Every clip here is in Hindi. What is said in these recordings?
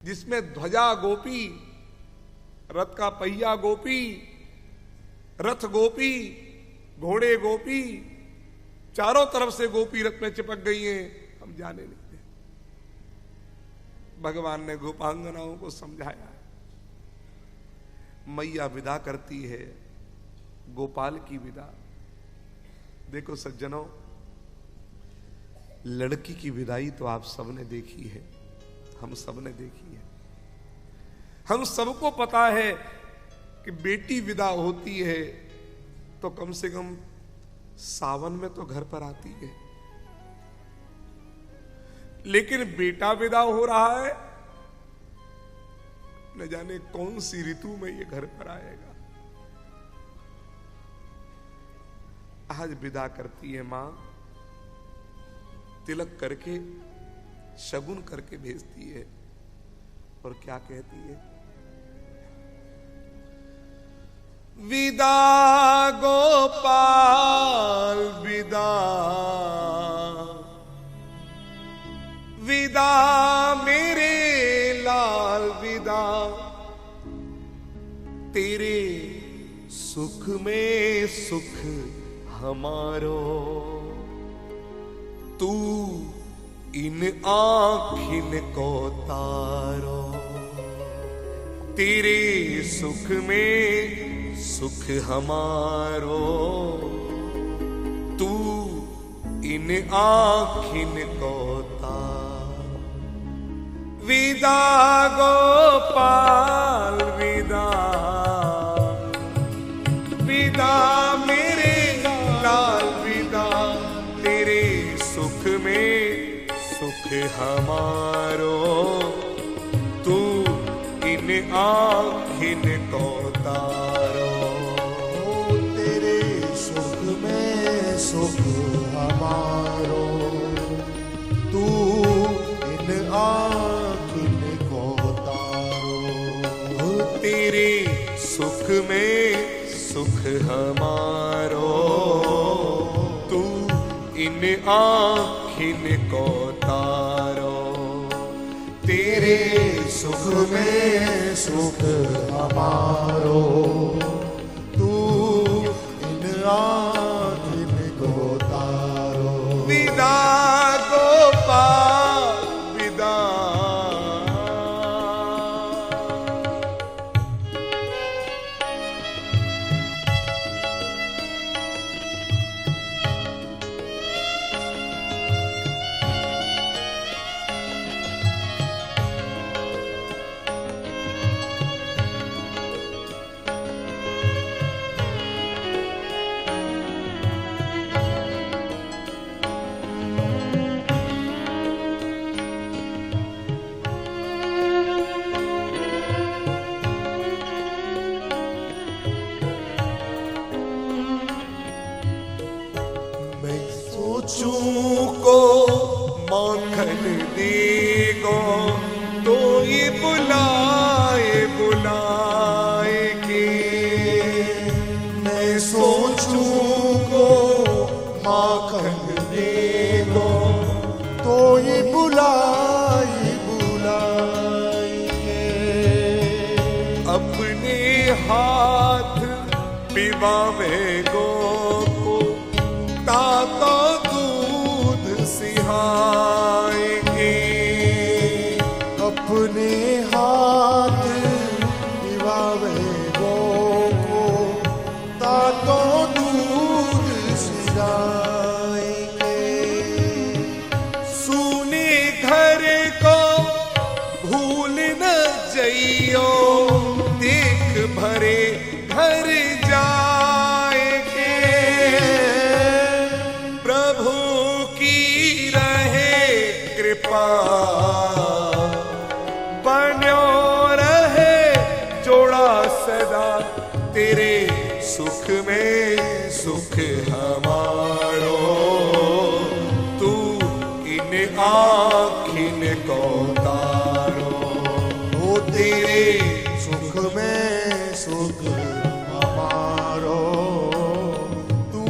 जिसमें ध्वजा गोपी, रथ का पहिया गोपी, रथ गोपी, घोड़े गोपी, चारों तरफ से गोपी रथ में चिपक गई हैं, हम जाने नहीं दे। भगवान ने गोपांगनाओं को समझाया। मैया विदा करती है, गोपाल की विदा। देखो सज्जनों, लड़की की विदाई तो आप सबने देखी है, हम सबने देखी है। हम सबको पता है कि बेटी विदा होती है तो कम से कम सावन में तो घर पर आती है, लेकिन बेटा विदा हो रहा है, न जाने कौन सी ऋतु में ये घर पर आएगा। आज विदा करती है मां, तिलक करके, शगुन करके भेजती है, और क्या कहती है? विदा गोपाल विदा, विदा मेरे लाल विदा, तेरे सुख में सुख हमारो, तू इन आँखिन को तारो, तेरे सुख में सुख हमारो, तू इन आँखिन को तारो। विदा गोपाल विदा, विदा मेरे लाल विदा, तेरे सुख में सुख हमारो, तू इन आँखिन को तारो। तेरे सुख में सुख हमारो, तू इन आँखिन को तारो। तेरे सुख में सुख हमारो, तू इन आँखिन को तारो। तेरे सुख में सुख हमारो, तू इन आँखिन को तारो। विदा गोपाल विदा, को माखन देगो तो ये बुलाए बुलाए के। मैं सोचूं को माखन देगो तो ये बुलाए बुलाए के। अपने हाथ पिबावे गो को ताता दूध सिहाएंगे। अपने हाथ पिबावे गो को तातो दूध सिहाएंगे। सुने घर को भूल न जइयो, देख भरे घर जाएंगे। प्रभु की रहे कृपा, बन्यो रहे जोड़ा सदा, तेरे सुख में सुख हमारो, तू इन आँखिन को तारो। ओ तेरे सुख में सुख हमारो, तू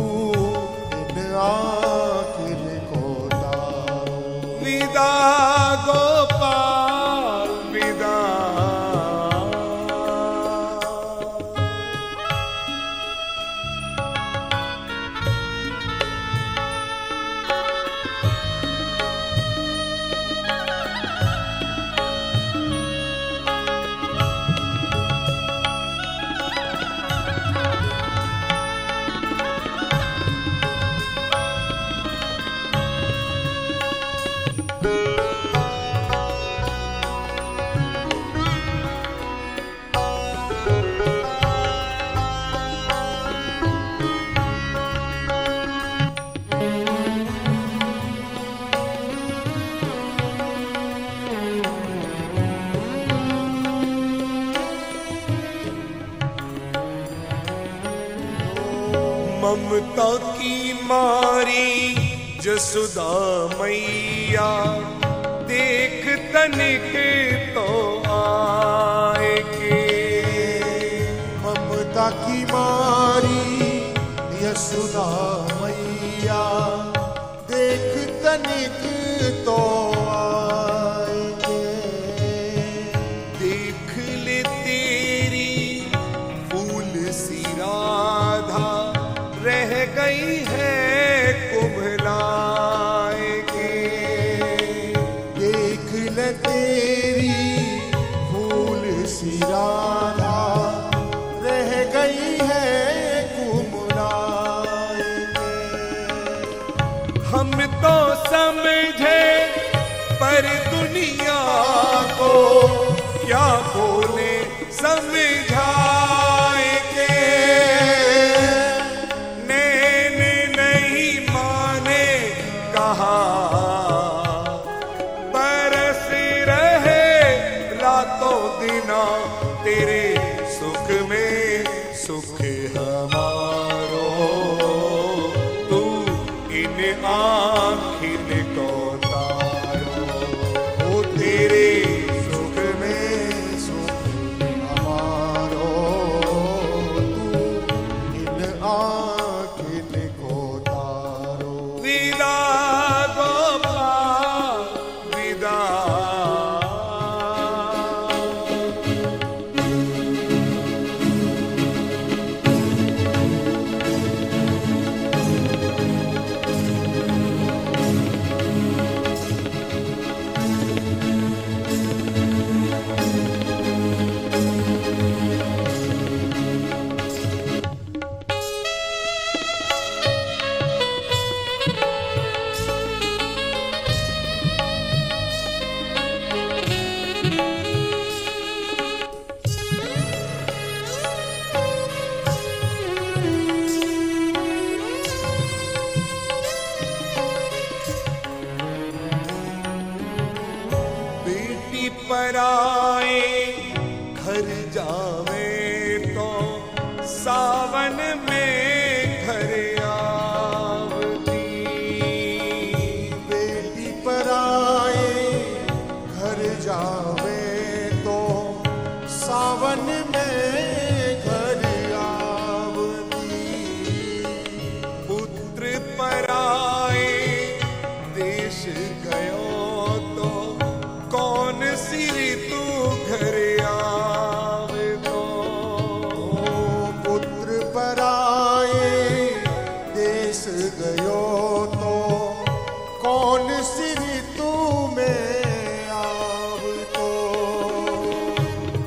इन आँखिन को तारो। विदा गोपाल विदा, ममता की मारी जसुदा मैया, देख तनिक तो आएगी। ममता की मारी यशोदा मैया, देख तनिक तो आएंगे। देख ले तेरी फूल सी राधा, रह गई है कुम्हलाए के। देख ले तेरी फूल सी राधा, रह गई है कुम्हलाए के। हम तो समझे पर दुनिया को क्या बोले समझाएंगे। नैन नहीं माने कहा, बरस रहे रातों दिना तेरे सुख में सुख हमारो। तू इन आँखिन को तारो, ओ तेरे सुख में सुख हमारो। तू इन आँखिन को तारो। विदा गोपाल विदा। बेटी पराए घर जावे तो सावन में घर आवती। बेटी पराए घर जावे तो सावन में घर आवती। पुत्र पराए देश गयो तो कौन सी तू घर आवे तो। पुत्र पराए देश गयो तो कौन सी ऋतु में आव तो।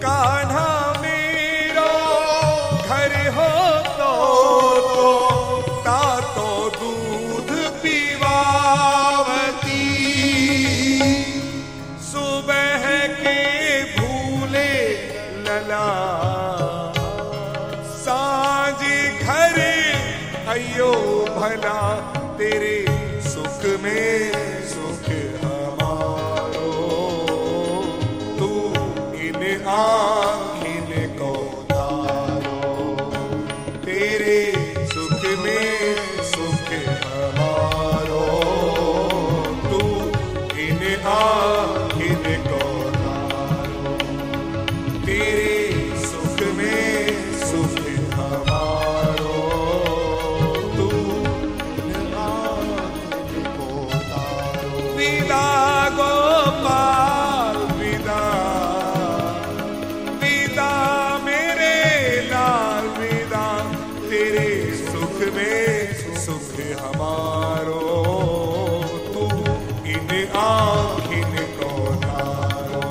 कान्हा मेरो घर हो तो तातो दूध पीवावती। सुबह के भूले लला, सांझ घर अयो भला तेरे सुख में सुख हमारो। तू इन आँखिन को तारो, तेरे सुख में सुख हमारो। तू इन आँखिन को तारो, तेरे सुख में सुख हमारो। तू इन आँखिन को तारो। विदा गोपाल विदा। विदा मेरे लाल विदा, तेरे सुख में सुख हमारो। तू इन आँखिन को तारो,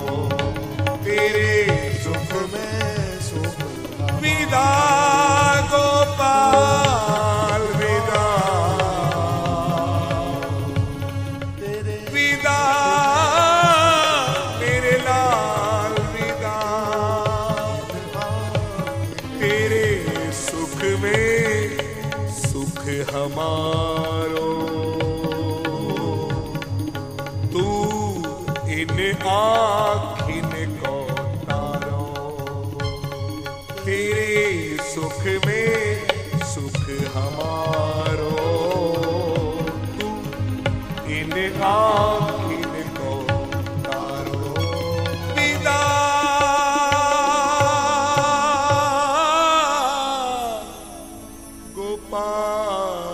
तेरे सुख में सुख विदा गोपाल विदा। तेरे विदा मेरे लाल विदा, तेरे सुख में सुख हमारो। तू इन आँखिन को तारो, तेरे सुख हमारो तू इन आँखिन को तारो विदा गोपाल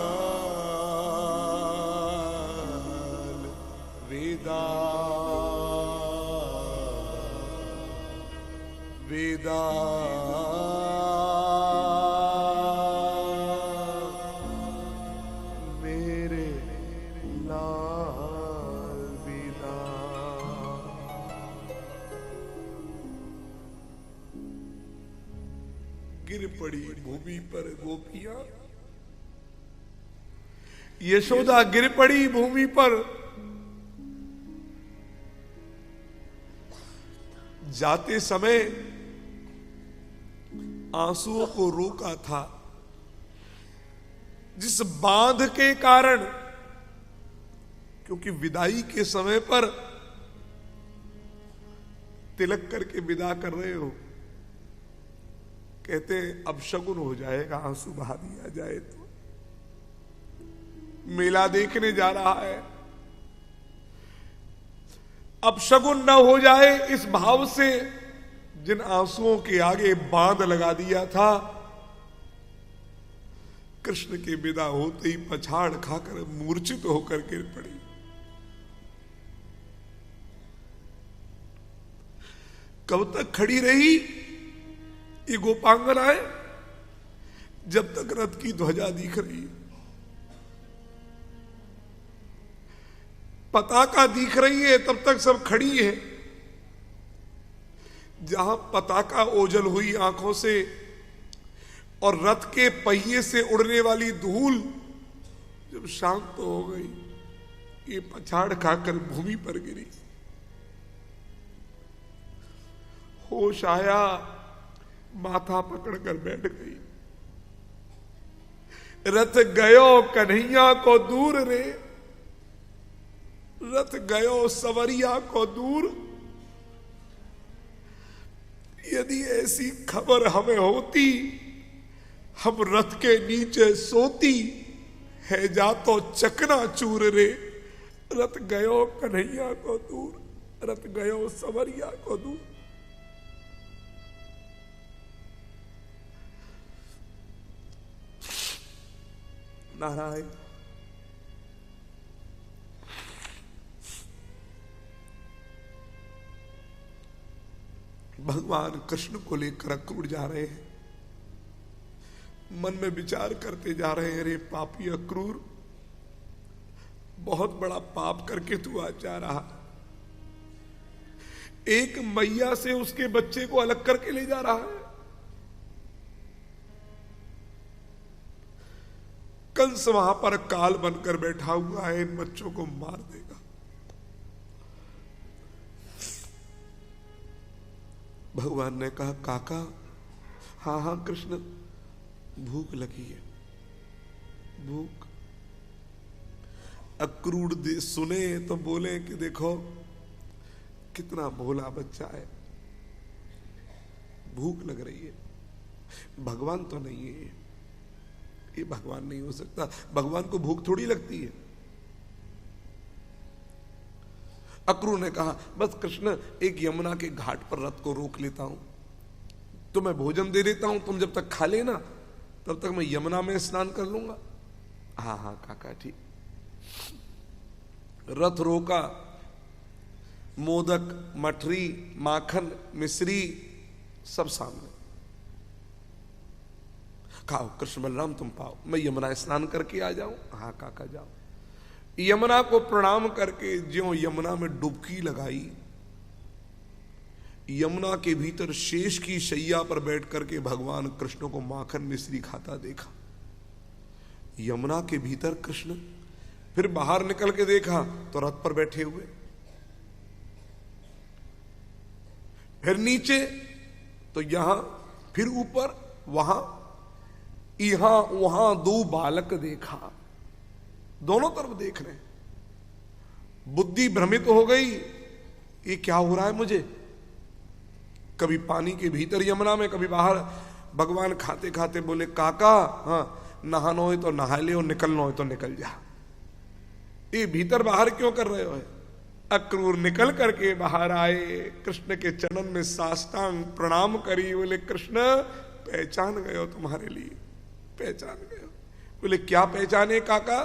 विदा विदा मेरे लाल विदा। गिर पड़ी भूमि पर गोपियां, यशोदा गिर पड़ी भूमि पर। जाते समय आंसुओं को रोका था, जिस बांध के कारण, क्योंकि विदाई के समय पर तिलक करके विदा कर रहे हो, कहते हैं अब शगुन हो जाएगा, आंसू बहा दिया जाए तो। मेला देखने जा रहा है, अब शगुन न हो जाए इस भाव से जिन आंसुओं के आगे बांध लगा दिया था, कृष्ण के विदा होते ही पछाड़ खाकर मूर्छित होकर गिर पड़ी। कब तक खड़ी रही ये गोपांगनाएं? जब तक रथ की ध्वजा दिख रही, पताका दिख रही है, तब तक सब खड़ी है। जहां पताका ओझल हुई आंखों से और रथ के पहिए से उड़ने वाली धूल जब शांत हो गई, ये पछाड़ खाकर भूमि पर गिरी। होश आया, माथा पकड़कर बैठ गई। रथ गयो कन्हैया को दूर रे, रथ गयो सवरिया को दूर। यदि ऐसी खबर हमें होती, हम रथ के नीचे सोती, है जा तो चकना चूर रे। रथ गयो कन्हैया को दूर, रथ गयो सवरिया को दूर। नारायण भगवान कृष्ण को लेकर अक्रूर जा रहे हैं। मन में विचार करते जा रहे हैं, अरे पापी अक्रूर, बहुत बड़ा पाप करके तू आज जा रहा। एक मैया से उसके बच्चे को अलग करके ले जा रहा है। कंस वहां पर काल बनकर बैठा हुआ है, इन बच्चों को मार देगा। भगवान ने कहा, काका, हाँ हाँ कृष्ण, भूख लगी है, भूख। अक्रूर सुने तो बोले कि देखो कितना भोला बच्चा है, भूख लग रही है। भगवान तो नहीं है ये, भगवान नहीं हो सकता। भगवान को भूख थोड़ी लगती है। अक्रूर ने कहा, बस कृष्ण, एक यमुना के घाट पर रथ को रोक लेता हूं, तुम्हें भोजन दे देता हूं, तुम जब तक खा लेना तब तक मैं यमुना में स्नान कर लूंगा। हाँ हाँ काका ठीक। रथ रोका, मोदक, मठरी, माखन, मिश्री सब सामने। खाओ कृष्ण बलराम, तुम पाओ, मैं यमुना स्नान करके आ जाऊं। हाँ काका जाओ। यमुना को प्रणाम करके ज्यों यमुना में डुबकी लगाई, यमुना के भीतर शेष की शैया पर बैठ करके भगवान कृष्ण को माखन मिश्री खाता देखा। यमुना के भीतर कृष्ण, फिर बाहर निकल के देखा तो रथ पर बैठे हुए, फिर नीचे तो यहां, फिर ऊपर, वहां, यहां वहां दो बालक देखा, दोनों तरफ देख रहे। बुद्धि भ्रमित हो गई, ये क्या हो रहा है मुझे। कभी पानी के भीतर यमुना में, कभी बाहर। भगवान खाते खाते बोले, काका, हाँ नहानो हो तो नहा ले और निकलना हो तो निकल जा। ये भीतर बाहर क्यों कर रहे हो? अक्रूर निकल करके बाहर आए, कृष्ण के चरण में साष्टांग प्रणाम करी। बोले कृष्ण पहचान गए हो, तुम्हारे लिए पहचान गए हो। बोले क्या पहचाने काका?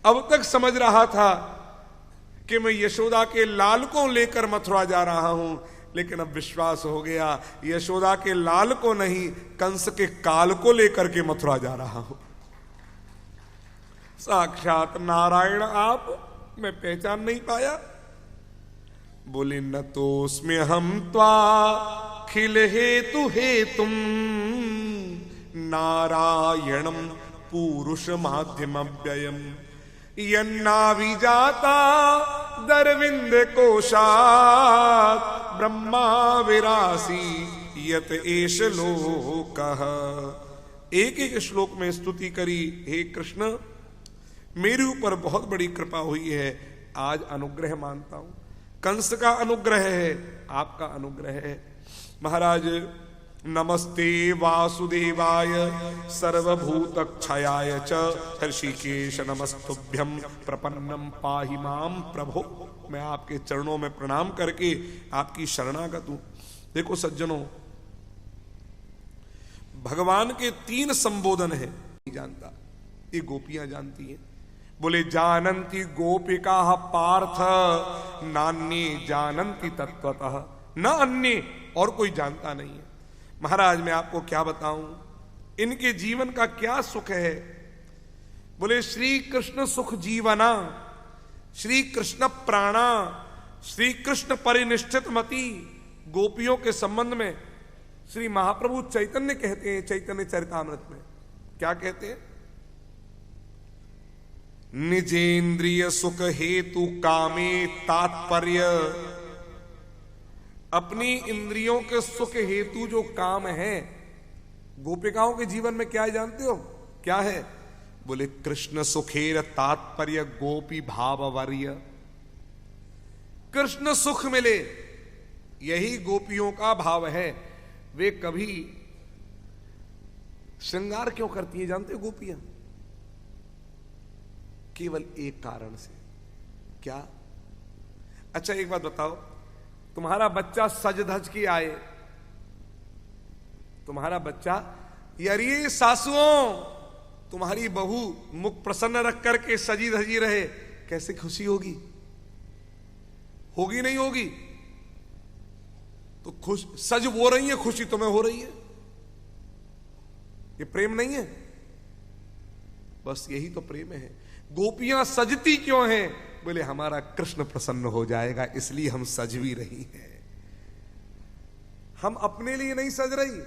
अब तक समझ रहा था कि मैं यशोदा के लाल को लेकर मथुरा जा रहा हूं, लेकिन अब विश्वास हो गया यशोदा के लाल को नहीं, कंस के काल को लेकर के मथुरा जा रहा हूं। साक्षात नारायण आप, मैं पहचान नहीं पाया। बोले न तो उसमें हम त्वा खिल हेतु हेतुम नारायणम पुरुष माध्यम व्ययम यन्नाभिजाता दरविंद कोशात ब्रह्मा विरासी यत एष लोकः। एक एक श्लोक में स्तुति करी, हे कृष्ण मेरे ऊपर बहुत बड़ी कृपा हुई है, आज अनुग्रह मानता हूं। कंस का अनुग्रह है, आपका अनुग्रह है। महाराज नमस्ते वासुदेवाय सर्वभूत क्षयाय च ऋषिकेश नमस्तुभ्यं प्रपन्नम पाहि माम प्रभो। मैं आपके चरणों में प्रणाम करके आपकी शरणागत हूं। देखो सज्जनों, भगवान के 3 संबोधन है, नहीं जानता, ये गोपियां जानती हैं। बोले जानन्ति गोपिका पार्थ नान्ये जानन्ति तत्वतः, न अन्य, और कोई जानता नहीं है। महाराज मैं आपको क्या बताऊं, इनके जीवन का क्या सुख है। बोले श्री कृष्ण सुख जीवना, श्री कृष्ण प्राणा, श्री कृष्ण परिनिष्ठित मति। गोपियों के संबंध में श्री महाप्रभु चैतन्य कहते हैं, चैतन्य चरितामृत में क्या कहते हैं? निजेंद्रिय सुख हेतु कामे तात्पर्य। अपनी इंद्रियों के सुख हेतु जो काम है, गोपिकाओं के जीवन में क्या है जानते हो? क्या है? बोले कृष्ण सुखेर तात्पर्य गोपी भाववर्य। कृष्ण सुख मिले, यही गोपियों का भाव है। वे कभी श्रृंगार क्यों करती है जानते हो गोपियां? केवल एक कारण से। क्या? अच्छा एक बात बताओ, तुम्हारा बच्चा सज धज के आए, तुम्हारा बच्चा, यार ये सासुओं तुम्हारी बहू मुख प्रसन्न रख करके सजी धजी रहे, कैसे खुशी होगी? होगी नहीं होगी? तो खुश सज वो रही है, खुशी तुम्हें हो रही है। ये प्रेम नहीं है? बस यही तो प्रेम है। गोपियां सजती क्यों हैं? बोले हमारा कृष्ण प्रसन्न हो जाएगा, इसलिए हम सज भी रही हैं। हम अपने लिए नहीं सज रही,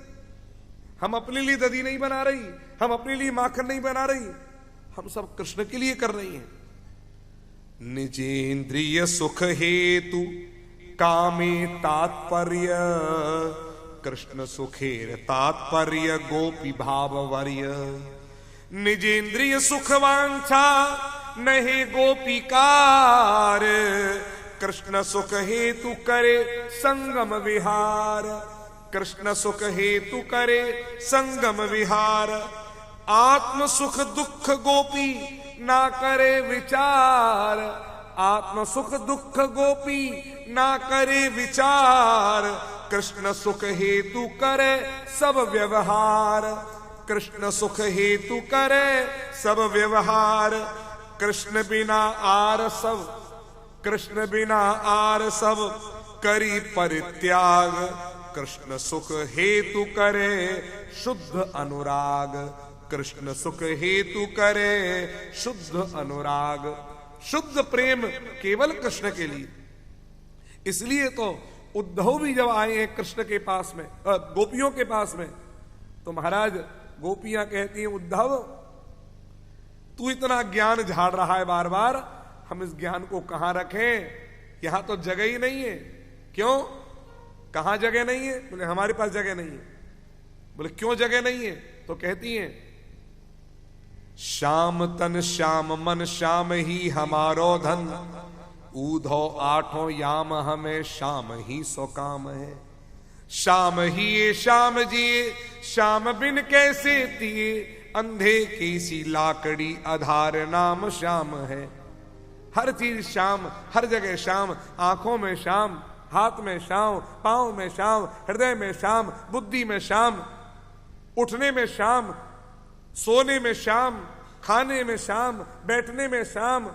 हम अपने लिए दधी नहीं बना रही, हम अपने लिए माखन नहीं बना रही, हम सब कृष्ण के लिए कर रही हैं। निजेंद्रिय सुख हेतु कामे तात्पर्य कृष्ण सुखेर तात्पर्य गोपी भाववर्य। निजेंद्रिय सुख वांछा नहीं गोपिकार कृष्ण सुख हेतु करे संगम विहार। कृष्ण सुख हेतु करे संगम विहार। आत्म सुख दुख गोपी ना करे विचार। आत्म सुख दुख गोपी ना करे विचार। कृष्ण सुख हेतु करे सब व्यवहार। कृष्ण सुख हेतु करे सब व्यवहार। कृष्ण बिना आर सब, कृष्ण बिना आर सब करी परित्याग। कृष्ण सुख हेतु करे शुद्ध अनुराग। कृष्ण सुख हेतु करे शुद्ध अनुराग। शुद्ध प्रेम केवल कृष्ण के लिए। इसलिए तो उद्धव भी जब आए हैं कृष्ण के पास में, गोपियों के पास में, तो महाराज गोपियां कहती हैं उद्धव तू इतना ज्ञान झाड़ रहा है बार बार, हम इस ज्ञान को कहां रखें? यहां तो जगह ही नहीं है। क्यों? कहां जगह नहीं है? बोले हमारे पास जगह नहीं है। बोले क्यों जगह नहीं है? तो कहती हैं श्याम तन श्याम मन श्याम ही हमारो धन। ऊधो आठों याम हमें श्याम ही सो काम है। श्याम ही ये श्याम जिए श्याम बिन कैसे तिए। अंधे की सी लाकड़ी आधार नाम श्याम है। हर चीज श्याम, हर जगह श्याम, आंखों में श्याम, हाथ में श्याम, पांव में श्याम, हृदय में श्याम, बुद्धि में श्याम, उठने में श्याम, सोने में श्याम, खाने में श्याम, बैठने में श्याम।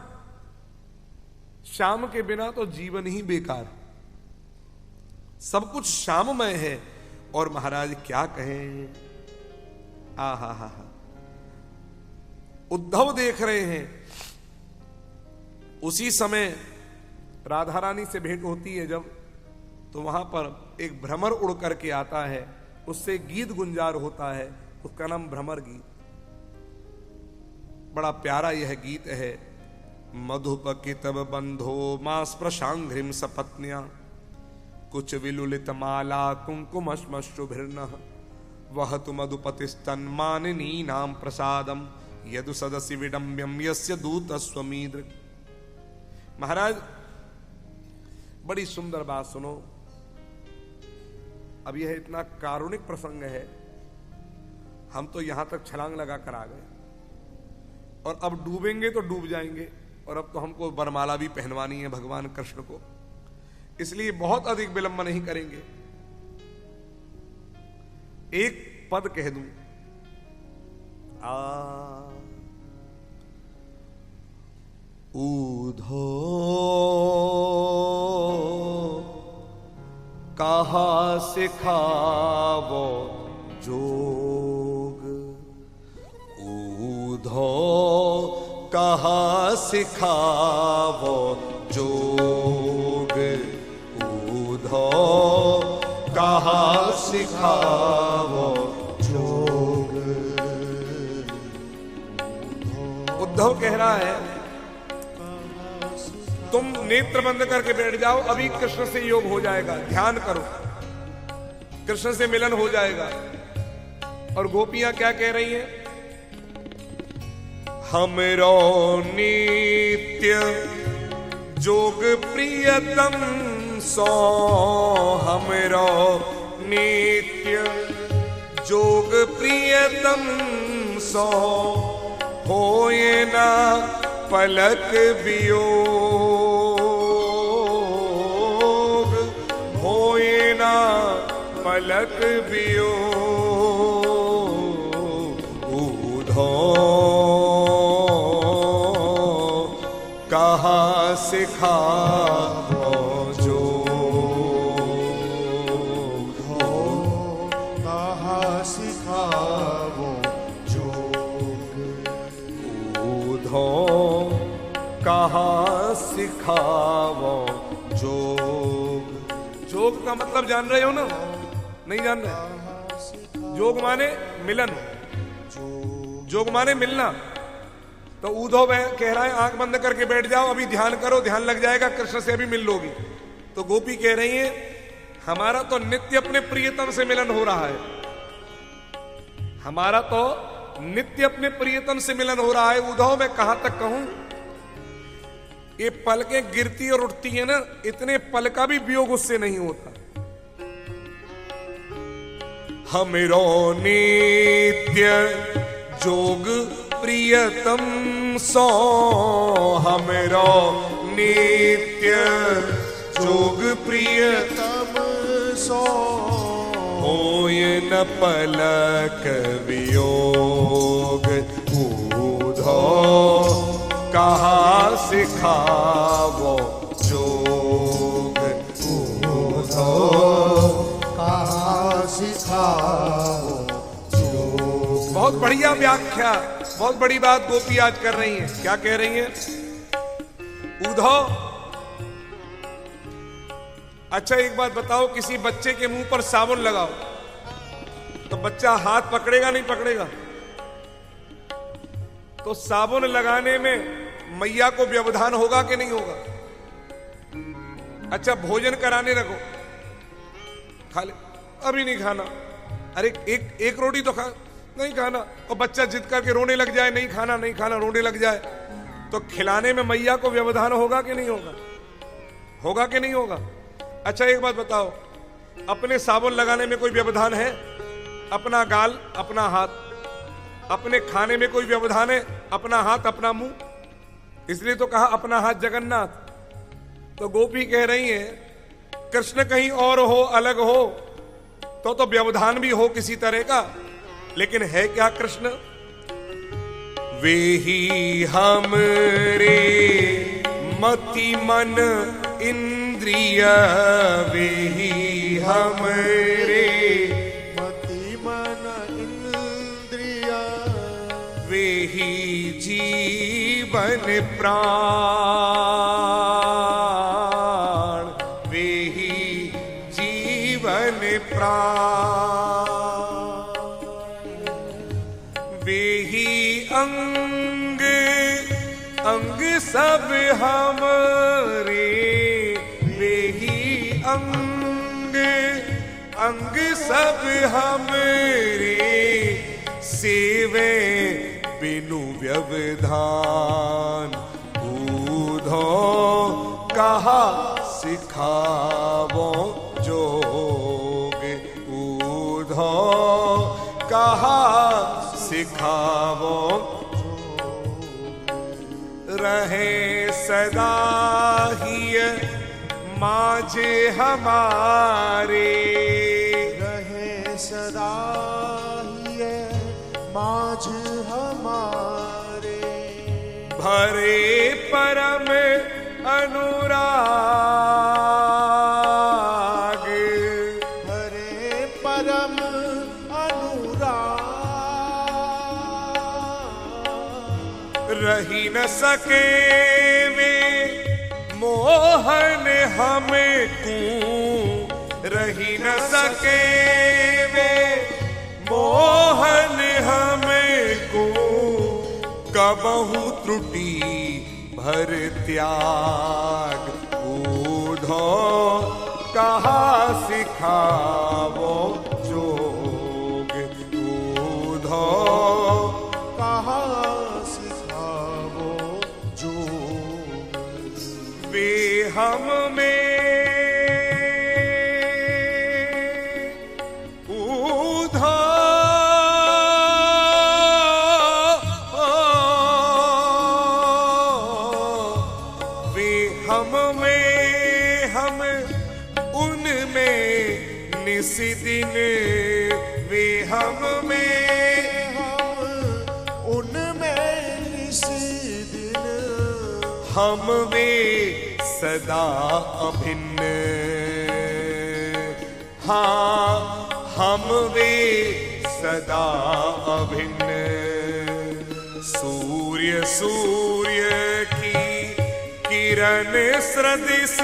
श्याम के बिना तो जीवन ही बेकार, सब कुछ श्याममय है। और महाराज क्या कहें, आहा हा हा। उद्धव देख रहे हैं, उसी समय राधा रानी से भेंट होती है जब, तो वहां पर एक भ्रमर उड़ करके आता है, उससे गीत गुंजार होता है, उसका नाम भ्रमर गीत। बड़ा प्यारा यह गीत है। मधुपकितव बंधो मां स्पृशांघ्रिम सपत्न्या कुछ विलुलित माला कुंकुमश्मश्रुभिर्नः वहतु मधुपतिस्तन मानिनी नाम प्रसादम यदु सदसि विडम्ब्यम यस्य दूतस्वमीदृ। महाराज बड़ी सुंदर बात सुनो। अब यह इतना कारुणिक प्रसंग है, हम तो यहां तक छलांग लगा कर आ गए, और अब डूबेंगे तो डूब जाएंगे, और अब तो हमको वरमाला भी पहनवानी है भगवान कृष्ण को, इसलिए बहुत अधिक विलंब नहीं करेंगे। एक पद कह दूं, ऊधो कहा सिखावो जोग, ऊधो कहा सिखावो जोग, ऊधो कहा सिखावो जोग। उद्धव कह रहा है तुम नेत्र बंद करके बैठ जाओ, अभी कृष्ण से योग हो जाएगा, ध्यान करो, कृष्ण से मिलन हो जाएगा। और गोपियां क्या कह रही हैं, हमरो नित्य जोग प्रियतम सो, हमरो नित्य जोग प्रियतम सो, होए ना पलक वियोग, होए ना पलक वियोग। ऊधो कहा सिखावो जोग, कहा सिखावो जोग, ऊधो कहा सिखावो जोग। जोग का मतलब जान रहे हो ना, नहीं जान रहे? जोग माने मिलन, जोग माने मिलना। तो ऊधो कह रहा है आंख बंद करके बैठ जाओ, अभी ध्यान करो, ध्यान लग जाएगा, कृष्ण से अभी मिल लोगी। तो गोपी कह रही है हमारा तो नित्य अपने प्रियतम से मिलन हो रहा है, हमारा तो नित्य अपने प्रियतम से मिलन हो रहा है। उद्धव मैं कहां तक कहूं, ये पलकें गिरती और उठती है ना, इतने पल का भी वियोग उससे नहीं होता। हमरो नित्य जोग प्रियतम सो, हमरो नित्य जोग प्रियतम सो, होय न पलक वियोग। ऊधो कहा सिखावो जोग, ऊधो कहा सिखावो जोग। बहुत बढ़िया व्याख्या, बहुत बड़ी बात गोपी आज कर रही हैं। क्या कह रही हैं? ऊधव अच्छा एक बात बताओ, किसी बच्चे के मुंह पर साबुन लगाओ तो बच्चा हाथ पकड़ेगा नहीं पकड़ेगा? तो साबुन लगाने में मैया को व्यवधान होगा कि नहीं होगा? अच्छा भोजन कराने रखो, खा ले, अभी नहीं खाना, अरे एक रोटी तो खा, नहीं खाना, और बच्चा जिद करके रोने लग जाए, नहीं खाना नहीं खाना, रोने लग जाए, तो खिलाने में मैया को व्यवधान होगा कि नहीं होगा? होगा कि नहीं होगा? अच्छा एक बात बताओ, अपने साबुन लगाने में कोई व्यवधान है? अपना गाल, अपना हाथ, अपने खाने में कोई व्यवधान है? अपना हाथ अपना मुंह, इसलिए तो कहा अपना हाथ जगन्नाथ। तो गोपी कह रही है कृष्ण कहीं और हो, अलग हो तो व्यवधान भी हो किसी तरह का, लेकिन है क्या कृष्ण? वे ही हमरे मति मन इंद्रिय, वे ही हमरे मति मन इंद्रिय, वे ही जीवन प्राण, वे ही जीवन प्राण, वे ही अंग अंग सब हमरे, वे ही अंग अंग सब हमरे, सेवे बिनु व्यवधान, ऊधो कहा सिखावो जोग, ऊधो कहा सिखावो, रहे सदा ही माझे हमारे, रहे सदा ही माझ हमारे, भरे परम अनुराग, हरे परम अनुराग, रही न सके वे मोहन हमको, रही न सके वे मोहन हमको, कबहु त्रुटि भर त्याग, ऊधो कहा सिखावो जोग, ऊधो कहा सिखावो जो, वे हम में ऊधो वे हम में, हम उनमें निशिदिन, वे हम में, हम उनमें निसी दिन, हम वे सदा अभिन्न, हाँ हम वे सदा अभिन्न, सूर्य सूर्य की किरण सदृश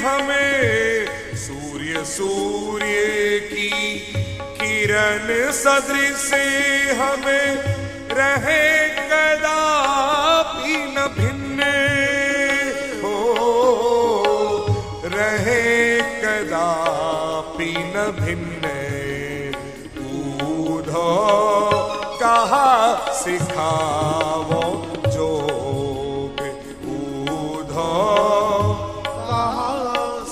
हमें, सूर्य सूर्य की किरण सदृश हमें, रहे कदापि न भिन्न, रहे कदापि न भिन्न, ऊधो कहा सिखावो जोग, ऊधो कहा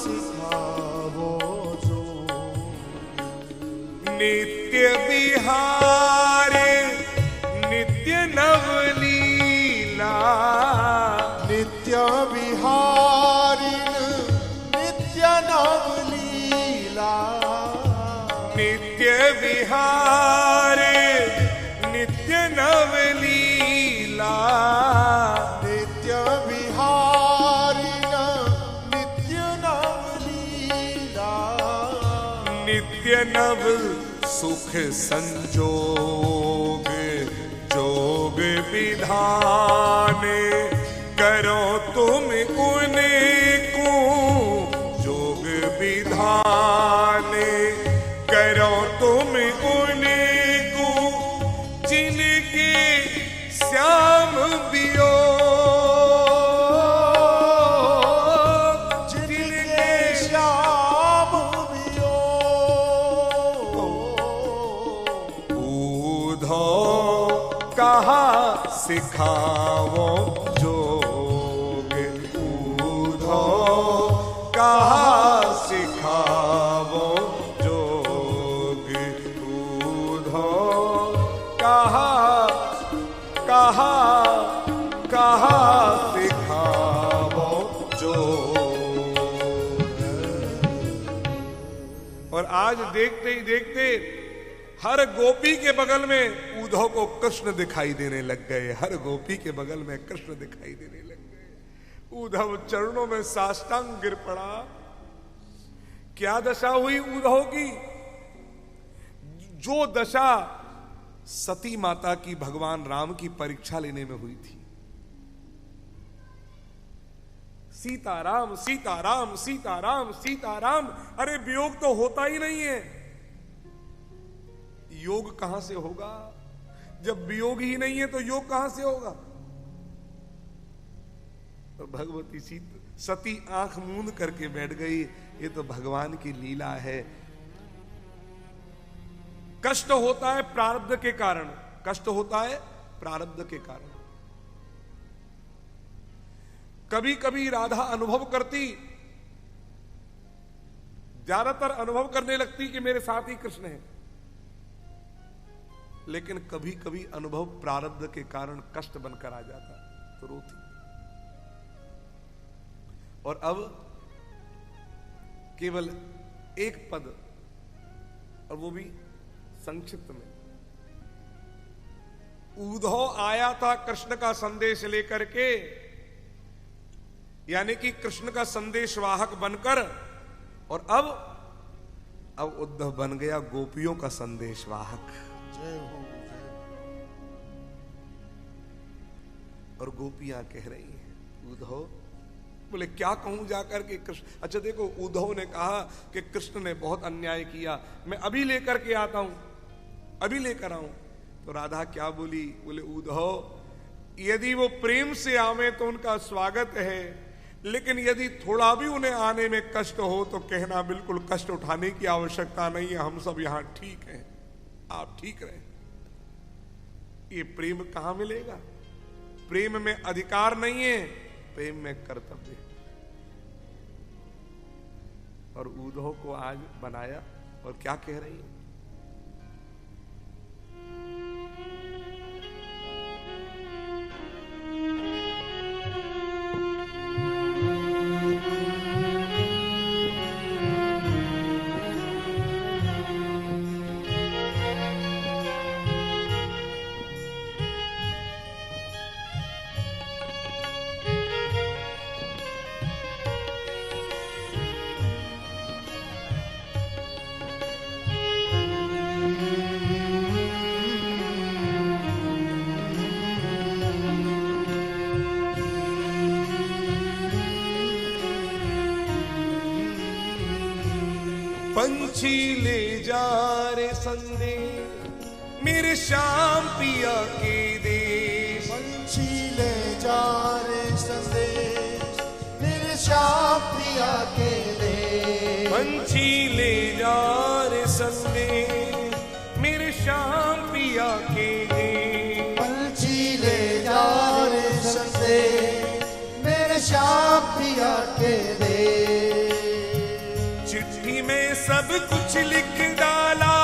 सिखावो जो, नित्य विहारे नित्य नवलीला, नित्य विहारिण नित्य नवलीला, नित्य विहारे नित्य नवलीला, नित्य विहारिण नित्य नवलीला, नित्य नव सुख संजोग, जोग विधान करो तुम उनको, जोग विधान करो तुम उनको, जिनके श्याम वियोग, जिनके श्याम वियोग, ऊधो कहा सिखावो जोग, ऊधो कहा सिखावो जोग, ऊधो कहा आज देखते ही देखते हर गोपी के बगल में उद्धव को कृष्ण दिखाई देने लग गए। हर गोपी के बगल में कृष्ण दिखाई देने लग गए। उद्धव चरणों में साष्टांग गिर पड़ा। क्या दशा हुई उद्धव की? जो दशा सती माता की भगवान राम की परीक्षा लेने में हुई थी। सीताराम सीताराम सीताराम सीताराम, अरे वियोग तो होता ही नहीं है। योग कहां से होगा? जब वियोग ही नहीं है तो योग कहां से होगा? तो भगवती सती आंख मूंद करके बैठ गई। ये तो भगवान की लीला है। कष्ट होता है प्रारब्ध के कारण, कष्ट होता है प्रारब्ध के कारण। कभी कभी राधा अनुभव करती, ज्यादातर अनुभव करने लगती कि मेरे साथ ही कृष्ण है, लेकिन कभी कभी अनुभव प्रारब्ध के कारण कष्ट बनकर आ जाता तो रोती। और अब केवल एक पद, और वो भी संक्षिप्त में। उद्धव आया था कृष्ण का संदेश लेकर के, यानी कि कृष्ण का संदेशवाहक बनकर, और अब उद्धव बन गया गोपियों का संदेशवाहक। और गोपियां कह रही हैं उद्धव, बोले क्या कहूं जाकर के कृष्ण। अच्छा देखो, उद्धव ने कहा कि कृष्ण ने बहुत अन्याय किया, मैं अभी लेकर के आता हूं, अभी लेकर आऊं। तो राधा क्या बोली? बोले उद्धव, यदि वो प्रेम से आवे तो उनका स्वागत है, लेकिन यदि थोड़ा भी उन्हें आने में कष्ट हो तो कहना बिल्कुल कष्ट उठाने की आवश्यकता नहीं है, हम सब यहां ठीक हैं, आप ठीक रहे। ये प्रेम कहां मिलेगा? प्रेम में अधिकार नहीं है, प्रेम में कर्तव्य। और उद्धव को आज बनाया, और क्या कह रही है? पंछी ले जा रे संदेश मेरे श्याम पिया के देश। पंछी ले जा रे संदेश मेरे श्याम पिया के देश। पंछी ले जा रे संदेश मेरे श्याम पिया के देश। पंछी ले जा रे संदेश मेरे श्याम पिया के देश। चिट्ठी में सब कुछ लिख डाला,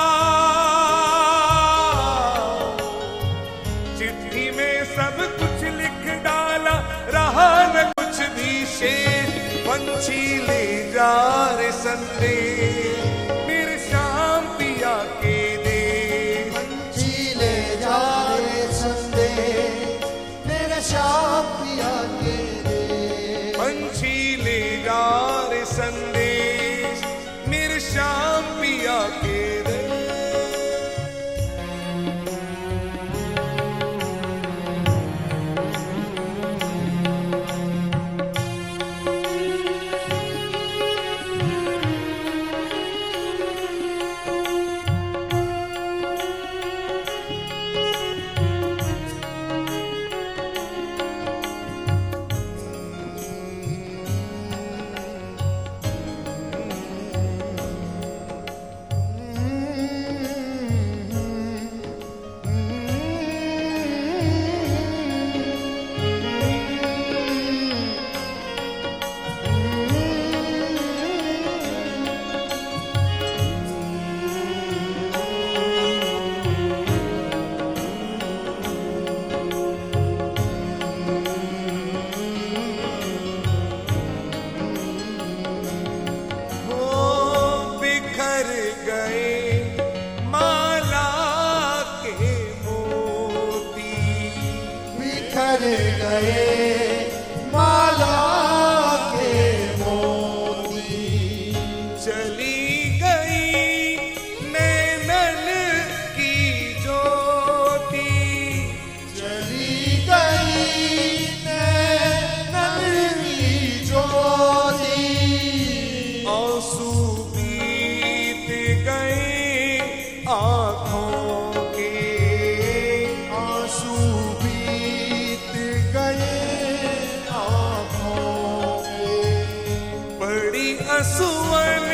चिट्ठी में सब कुछ लिख डाला, रहा न कुछ भी शेष। पंछी ले जा रे संदेश मेरे श्याम पिया के देश। पंछी ले जा रे संदेश मेरे श्याम पिया के देश। पंछी ले जा रे संदेश मेरे श्याम पिया आंखों के आंसू बीत गए आंखों के। बड़ी असुवन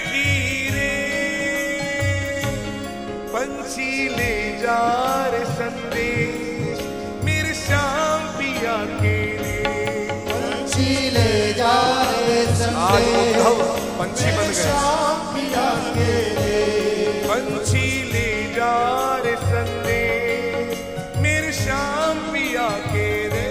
की रे पंछी ले जा रे संदेश मेरे श्याम पिया के रे। पंछी ले जा रे आज संदेश उद्धव पंछी बन गए। श्याम पिया के रे। पंछी ले जा रे संदेश मेरे श्याम पिया के रे।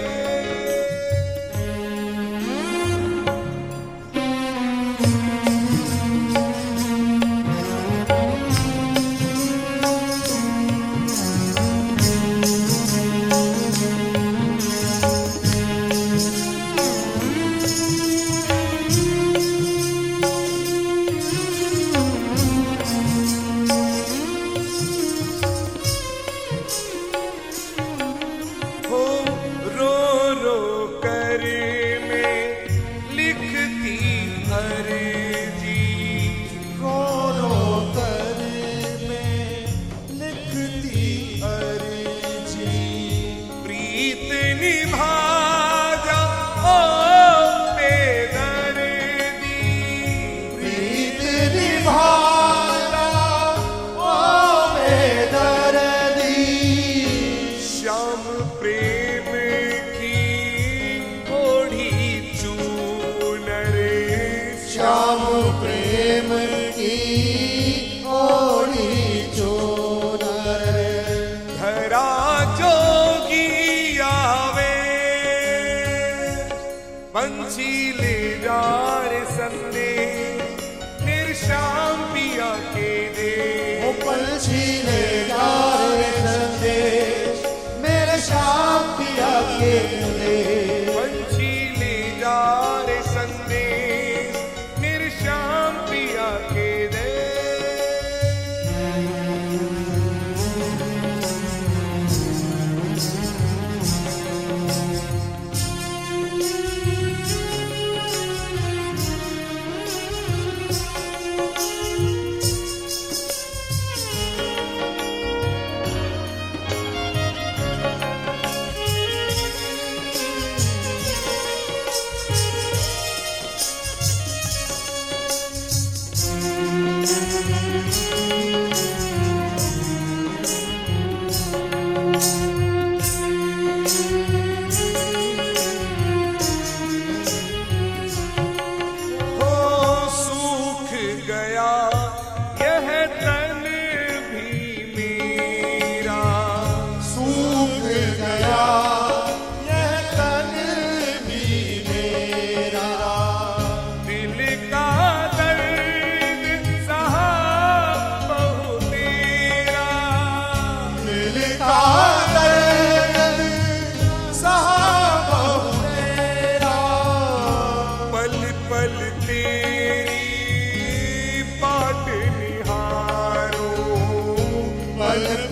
पंछी ले जा रे संदेश मेरे श्याम पिया के दे। वो पंछी ले जा रे संदेश मेरे श्याम पिया के दे। पंछी ले जा रे संदेश मेरे श्याम पिया के दे।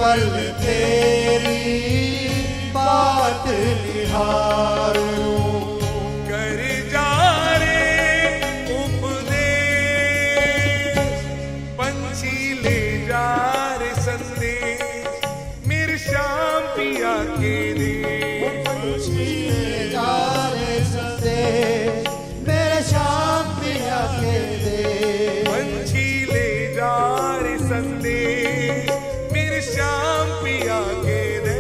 पल तेरी बात निहारूं। कर जा रे उपदेश पंछी ले जा रे संदेश मेरे श्याम पिया के दे। पंछी ले जा रे संदेश मेरे श्याम पिया के दे। पंछी ले जा रे संदेश मेरे श्याम पिया के दे।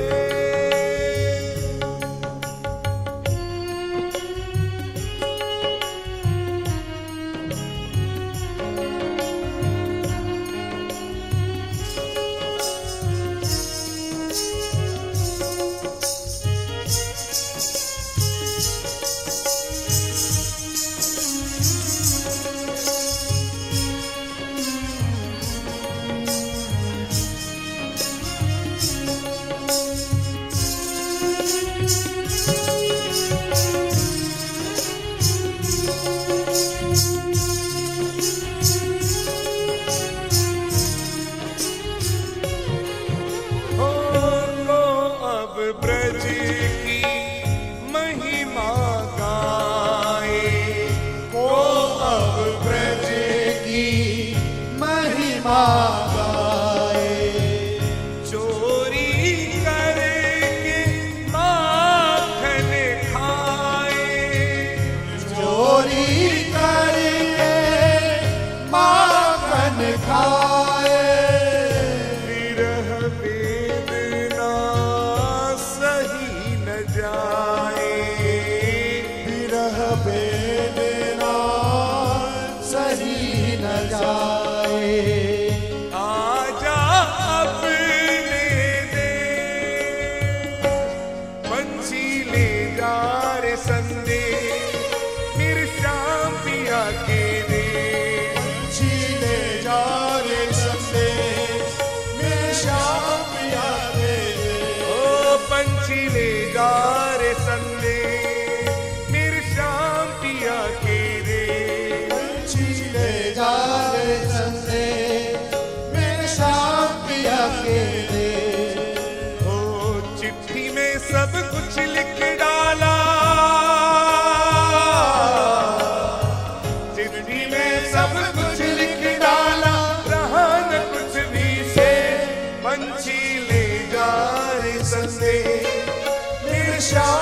ब्रज की महिमा गाए को अब ब्रज की महिमा गाए। कुछ लिख डाला, चिट्ठी में सब कुछ लिख डाला, रहा न कुछ भी से पंछी ले जा रे संदेश। मेरे श्याम